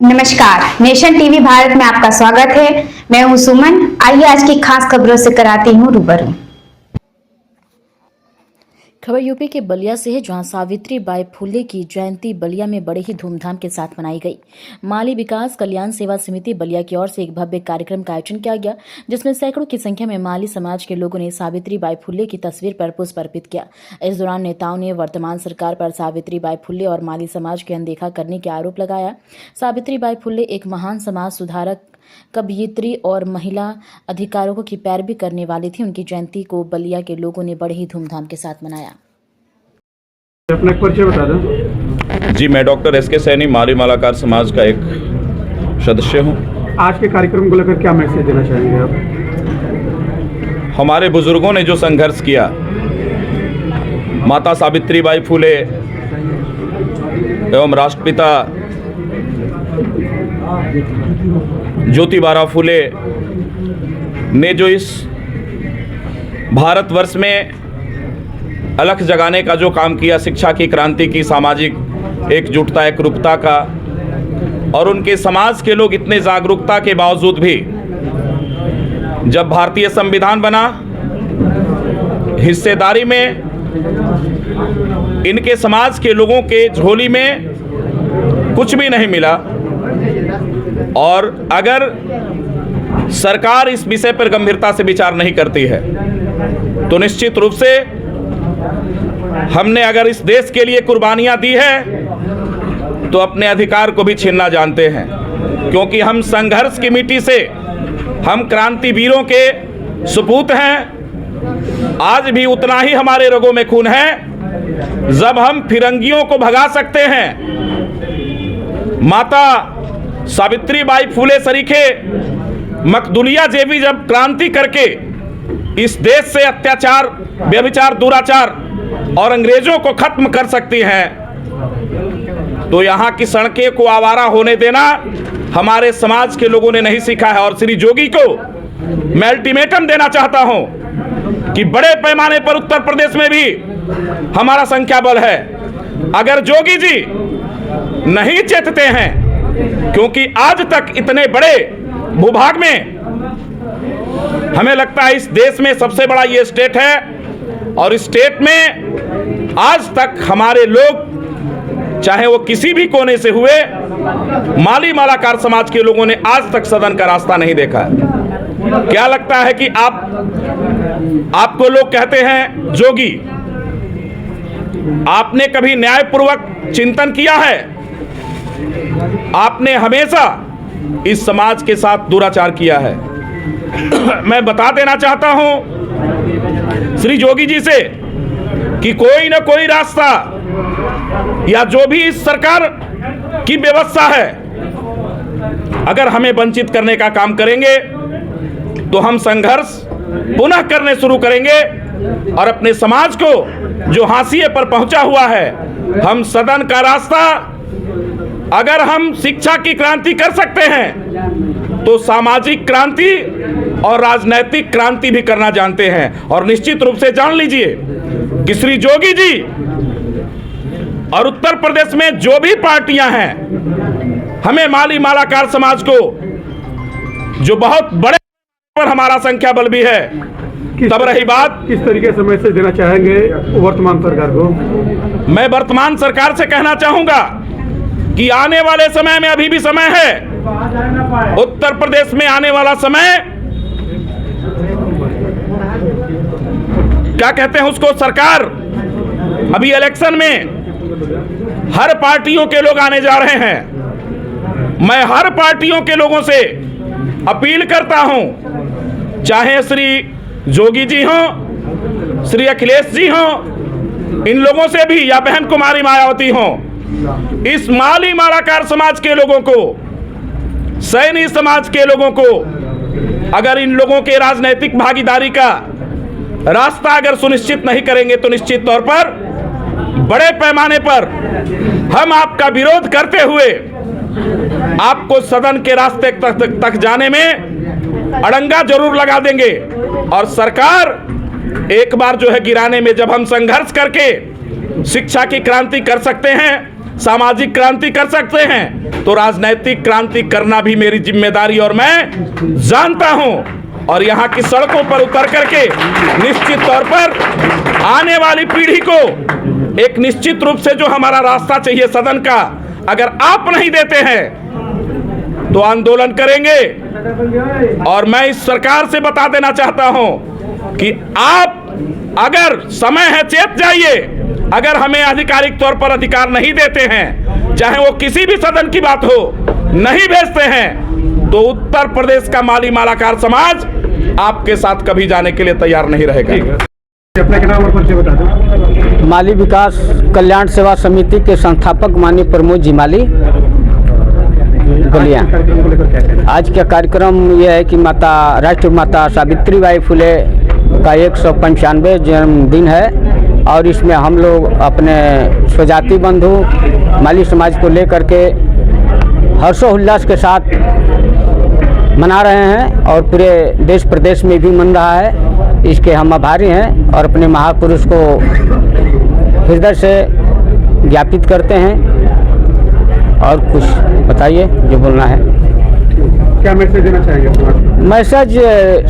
नमस्कार, nation TV Bharat में आपका स्वागत है। मैं हूं सुमन। आइए आज की खास खबरों से कराती हूं रूबरू। खबर यूपी के बलिया से है, जहां सावित्री बाई फुले की जयंती बलिया में बड़े ही धूमधाम के साथ मनाई गई। माली विकास कल्याण सेवा समिति बलिया की ओर से एक भव्य कार्यक्रम का आयोजन किया गया, जिसमें सैकड़ों की संख्या में माली समाज के लोगों ने सावित्री बाई फुले की तस्वीर पर पुष्प अर्पित किया। इस दौरान नेताओं ने वर्तमान सरकार पर सावित्री बाई फुले और माली समाज के अनदेखा करने के आरोप लगाया। सावित्री बाई फुले एक महान समाज सुधारक, कवयित्री और महिला अधिकारों की पैरवी करने वाली थी। उनकी जयंती को बलिया के लोगों ने बड़े ही धूमधाम के साथ मनाया। अपना परिचय बता दो। जी, मैं डॉक्टर एस के सैनी, माली मालाकार समाज का एक सदस्य हूँ। आज के कार्यक्रम को लेकर क्या मैसेज देना चाहेंगे आप? हमारे बुजुर्गों ने जो संघर्ष किया, माता सावित्री बाई फुले एवं राष्ट्रपिता ज्योतिबा फुले ने जो इस भारतवर्ष में अलख जगाने का जो काम किया, शिक्षा की क्रांति की, सामाजिक एकजुटता एकरूपता का, और उनके समाज के लोग इतने जागरूकता के बावजूद भी जब भारतीय संविधान बना, हिस्सेदारी में इनके समाज के लोगों के झोली में कुछ भी नहीं मिला। और अगर सरकार इस विषय पर गंभीरता से विचार नहीं करती है तो निश्चित रूप से हमने अगर इस देश के लिए कुर्बानियां दी है तो अपने अधिकार को भी छीनना जानते हैं, क्योंकि हम संघर्ष की मिट्टी से, हम क्रांतिवीरों के सुपूत हैं। आज भी उतना ही हमारे रगों में खून है। जब हम फिरंगियों को भगा सकते हैं, माता सावित्री बाई फुले सरीखे मकदूलिया जेबी जब क्रांति करके इस देश से अत्याचार, व्यभिचार, दुराचार और अंग्रेजों को खत्म कर सकती हैं, तो यहाँ की सड़कें को आवारा होने देना हमारे समाज के लोगों ने नहीं सीखा है। और श्री जोगी को मैं अल्टीमेटम देना चाहता हूं कि बड़े पैमाने पर उत्तर प्रदेश में भी हमारा संख्या बल है। अगर जोगी जी नहीं चेतते हैं, क्योंकि आज तक इतने बड़े भूभाग में, हमें लगता है इस देश में सबसे बड़ा ये स्टेट है, और इस स्टेट में आज तक हमारे लोग, चाहे वो किसी भी कोने से हुए, माली मालाकार समाज के लोगों ने आज तक सदन का रास्ता नहीं देखा है। क्या लगता है कि आपको लोग कहते हैं जोगी, आपने कभी न्यायपूर्वक चिंतन किया है? आपने हमेशा इस समाज के साथ दुराचार किया है। मैं बता देना चाहता हूं श्री जोगी जी से कि कोई ना कोई रास्ता, या जो भी इस सरकार की व्यवस्था है, अगर हमें वंचित करने का काम करेंगे तो हम संघर्ष पुनः करने शुरू करेंगे, और अपने समाज को जो हाशिए पर पहुंचा हुआ है, हम सदन का रास्ता, अगर हम शिक्षा की क्रांति कर सकते हैं तो सामाजिक क्रांति और राजनैतिक क्रांति भी करना जानते हैं। और निश्चित रूप से जान लीजिए कि श्री जोगी जी और उत्तर प्रदेश में जो भी पार्टियां हैं, हमें माली मालाकार समाज को, जो बहुत बड़े पर हमारा संख्या बल भी है, तब रही बात, किस तरीके से मैसेज देना चाहेंगे वर्तमान सरकार को? मैं वर्तमान सरकार से कहना चाहूंगा कि आने वाले समय में, अभी भी समय है, उत्तर प्रदेश में आने वाला समय, क्या कहते हैं उसको, सरकार, अभी इलेक्शन में हर पार्टियों के लोग आने जा रहे हैं। मैं हर पार्टियों के लोगों से अपील करता हूं, चाहे श्री जोगी जी हों, श्री अखिलेश जी हों, इन लोगों से भी, या बहन कुमारी मायावती हों, इस माली मालाकार समाज के लोगों को, सैनी समाज के लोगों को, अगर इन लोगों के राजनीतिक भागीदारी का रास्ता अगर सुनिश्चित नहीं करेंगे तो निश्चित तौर पर बड़े पैमाने पर हम आपका विरोध करते हुए आपको सदन के रास्ते तक जाने में अड़ंगा जरूर लगा देंगे। और सरकार एक बार जो है गिराने में, जब हम संघर्ष करके शिक्षा की क्रांति कर सकते हैं, सामाजिक क्रांति कर सकते हैं, तो राजनैतिक क्रांति करना भी मेरी जिम्मेदारी और मैं जानता हूं। और यहाँ की सड़कों पर उतर करके निश्चित तौर पर आने वाली पीढ़ी को एक निश्चित रूप से जो हमारा रास्ता चाहिए सदन का, अगर आप नहीं देते हैं तो आंदोलन करेंगे। और मैं इस सरकार से बता देना चाहता हूं कि आप अगर समय है चेत जाइए। अगर हमें आधिकारिक तौर पर अधिकार नहीं देते हैं, चाहे वो किसी भी सदन की बात हो, नहीं भेजते हैं, तो उत्तर प्रदेश का माली मालाकार समाज आपके साथ कभी जाने के लिए तैयार नहीं रहेगा। अपने के नाम और परिचय बता दो। माली विकास कल्याण सेवा समिति के संस्थापक माननीय प्रमोद जी माली बलिया। कार्यक्रम को लेकर क्या कहना है? आज का कार्यक्रम यह है कि राष्ट्र माता सावित्रीबाई फुले का 195 जन्मदिन है और इसमें हम लोग अपने स्वजाति बंधु माली समाज को लेकर के हर्षोल्लास के साथ मना रहे हैं और पूरे देश प्रदेश में भी मन रहा है। इसके हम आभारी हैं और अपने महापुरुष को हृदय से ज्ञापित करते हैं। और कुछ बताइए जो बोलना है। क्या मैसेज देना चाहेंगे? मैसेज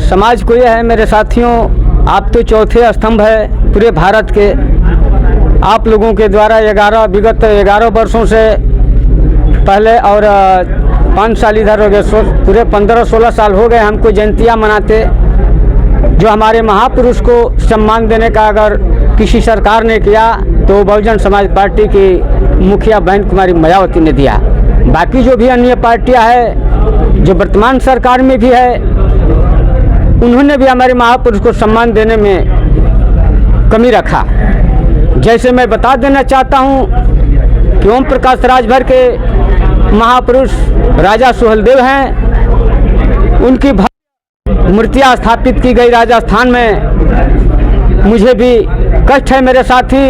समाज को यह है, मेरे साथियों, आप तो चौथे स्तंभ है पूरे भारत के। आप लोगों के द्वारा विगत 11 वर्षों से पहले और 5 साल इधर हो गए, पूरे 15-16 साल हो गए हमको जयंतियाँ मनाते। जो हमारे महापुरुष को सम्मान देने का अगर किसी सरकार ने किया तो बहुजन समाज पार्टी की मुखिया बहन कुमारी मायावती ने दिया। बाकी जो भी अन्य पार्टियां हैं जो वर्तमान सरकार में भी है, उन्होंने भी हमारे महापुरुष को सम्मान देने में कमी रखा। जैसे मैं बता देना चाहता हूं कि ओम प्रकाश राजभर के महापुरुष राजा सुहेलदेव हैं, उनकी मूर्तियां स्थापित की गई राजस्थान में। मुझे भी कष्ट है मेरे साथी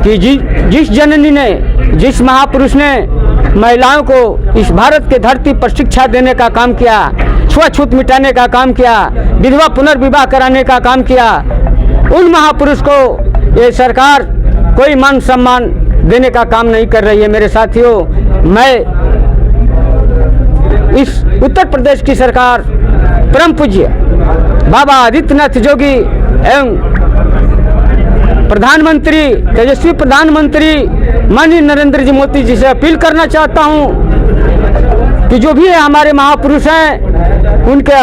कि जिस जननी ने, जिस महापुरुष ने महिलाओं को इस भारत के धरती पर शिक्षा देने का काम किया, छुआछूत मिटाने का काम किया, विधवा पुनर्विवाह कराने का काम किया, उन महापुरुष को ये सरकार कोई मान सम्मान देने का काम नहीं कर रही है। मेरे साथियों, मैं इस उत्तर प्रदेश की सरकार परम पूज्य बाबा आदित्यनाथ जोगी एवं प्रधानमंत्री, तेजस्वी प्रधानमंत्री माननीय नरेंद्र जी मोदी जी से अपील करना चाहता हूं कि जो भी है हमारे महापुरुष हैं, उनके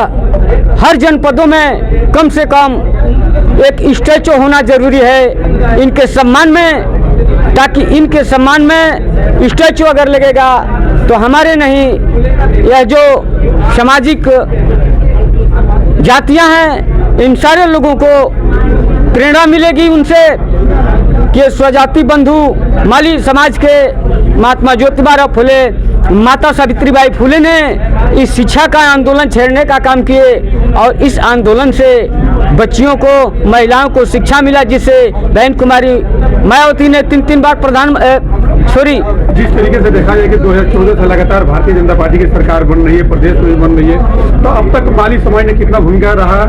हर जनपदों में कम से कम एक स्टैचू होना जरूरी है इनके सम्मान में, ताकि इनके सम्मान में स्टैचू अगर लगेगा तो हमारे नहीं, यह जो सामाजिक जातियां हैं, इन सारे लोगों को प्रेरणा मिलेगी उनसे कि स्वजाति बंधु माली समाज के महात्मा ज्योतिबा फुले, माता सावित्रीबाई फुले ने इस शिक्षा का आंदोलन छेड़ने का काम किए और इस आंदोलन से बच्चियों को, महिलाओं को शिक्षा मिला, जिससे बहन कुमारी मायावती ने 3 बार जिस तरीके से देखा जाए कि 2014 से लगातार भारतीय जनता पार्टी की सरकार बन रही है, प्रदेश में बन रही है, तो अब तक माली समाज ने कितना भूमिका रहा?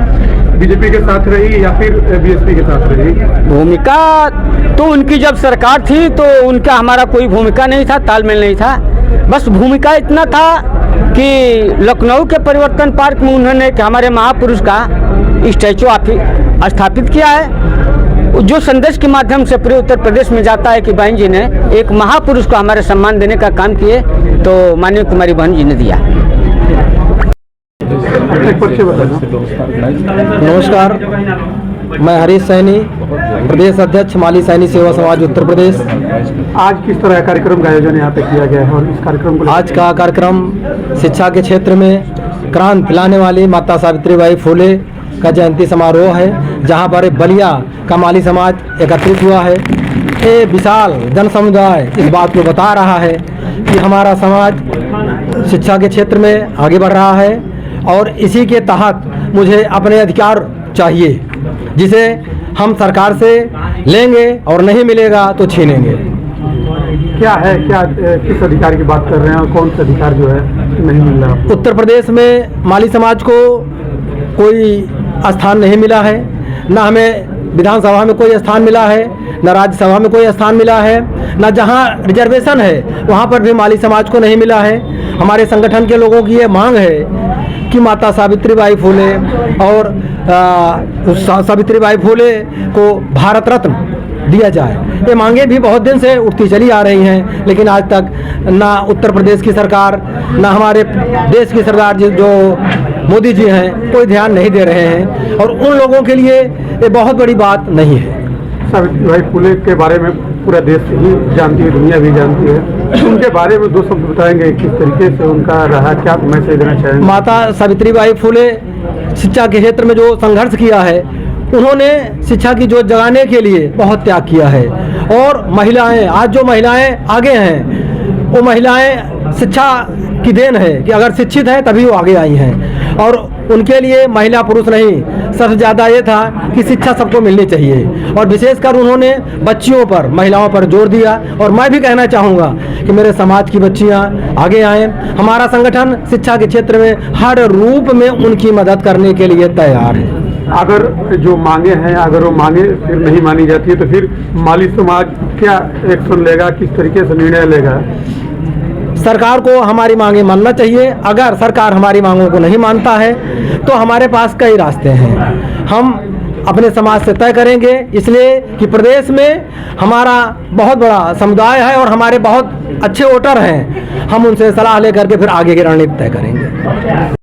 बीजेपी के साथ रही या फिर बीएसपी के साथ रही? भूमिका तो उनकी जब सरकार थी तो उनका हमारा कोई भूमिका नहीं था, तालमेल नहीं था। बस भूमिका इतना था कि लखनऊ के परिवर्तन पार्क में उन्होंने हमारे महापुरुष का स्टैचू स्थापित किया है, जो संदेश के माध्यम से पूरे उत्तर प्रदेश में जाता है कि बहन जी ने एक महापुरुष को हमारे सम्मान देने का काम किए, तो माननीय कुमारी बहन जी ने दिया। नमस्कार, मैं हरीश सैनी, प्रदेश अध्यक्ष माली सैनी सेवा समाज उत्तर प्रदेश। आज किस तरह कार्यक्रम का आयोजन यहाँ पे किया गया है और इस कार्यक्रम को आज का कार्यक्रम शिक्षा के क्षेत्र में क्रांति लाने वाली माता सावित्रीबाई फुले का जयंती समारोह है, जहाँ पर बलिया का माली समाज एकत्रित हुआ है। ये विशाल जन समुदाय इस बात को बता रहा है कि हमारा समाज शिक्षा के क्षेत्र में आगे बढ़ रहा है और इसी के तहत मुझे अपने अधिकार चाहिए, जिसे हम सरकार से लेंगे और नहीं मिलेगा तो छीनेंगे। क्या है, क्या किस अधिकार की बात कर रहे हैं और कौन सा अधिकार जो है नहीं मिल रहा? उत्तर प्रदेश में माली समाज को कोई स्थान नहीं मिला है, न हमें विधानसभा में कोई स्थान मिला है, न राज्यसभा में कोई स्थान मिला है, न जहां रिजर्वेशन है वहां पर भी माली समाज को नहीं मिला है। हमारे संगठन के लोगों की ये मांग है कि माता सावित्रीबाई फुले और सावित्रीबाई फुले को भारत रत्न दिया जाए। ये मांगे भी बहुत दिन से उठती चली आ रही हैं, लेकिन आज तक ना उत्तर प्रदेश की सरकार, ना हमारे देश की सरकार जो मोदी जी हैं, कोई ध्यान नहीं दे रहे हैं और उन लोगों के लिए ये बहुत बड़ी बात नहीं है। सावित्रीबाई फुले के बारे में पूरा देश ही जानती है, दुनिया भी जानती है। उनके बारे में दो शब्द बताएंगे, किस तरीके से उनका रहा, क्या मैसेज देना चाहेंगे? माता सावित्रीबाई फुले शिक्षा के क्षेत्र में जो संघर्ष किया है, उन्होंने शिक्षा की जोत जगाने के लिए बहुत त्याग किया है। और महिलाएं, आज जो महिलाएं आगे हैं, वो महिलाएं शिक्षा की देन है कि अगर शिक्षित हैं तभी वो आगे आई हैं। और उनके लिए महिला पुरुष नहीं, सबसे ज़्यादा ये था कि शिक्षा सबको मिलनी चाहिए और विशेषकर उन्होंने बच्चियों पर, महिलाओं पर जोर दिया। और मैं भी कहना चाहूँगा कि मेरे समाज की बच्चियाँ आगे आएँ। हमारा संगठन शिक्षा के क्षेत्र में हर रूप में उनकी मदद करने के लिए तैयार है। अगर जो मांगे हैं, अगर वो मांगे फिर नहीं मानी जाती है तो फिर माली समाज क्या एक्शन लेगा, किस तरीके से निर्णय लेगा? सरकार को हमारी मांगे मानना चाहिए। अगर सरकार हमारी मांगों को नहीं मानता है तो हमारे पास कई रास्ते हैं, हम अपने समाज से तय करेंगे। इसलिए कि प्रदेश में हमारा बहुत बड़ा समुदाय है और हमारे बहुत अच्छे वोटर हैं, हम उनसे सलाह लेकर के फिर आगे की रणनीति तय करेंगे।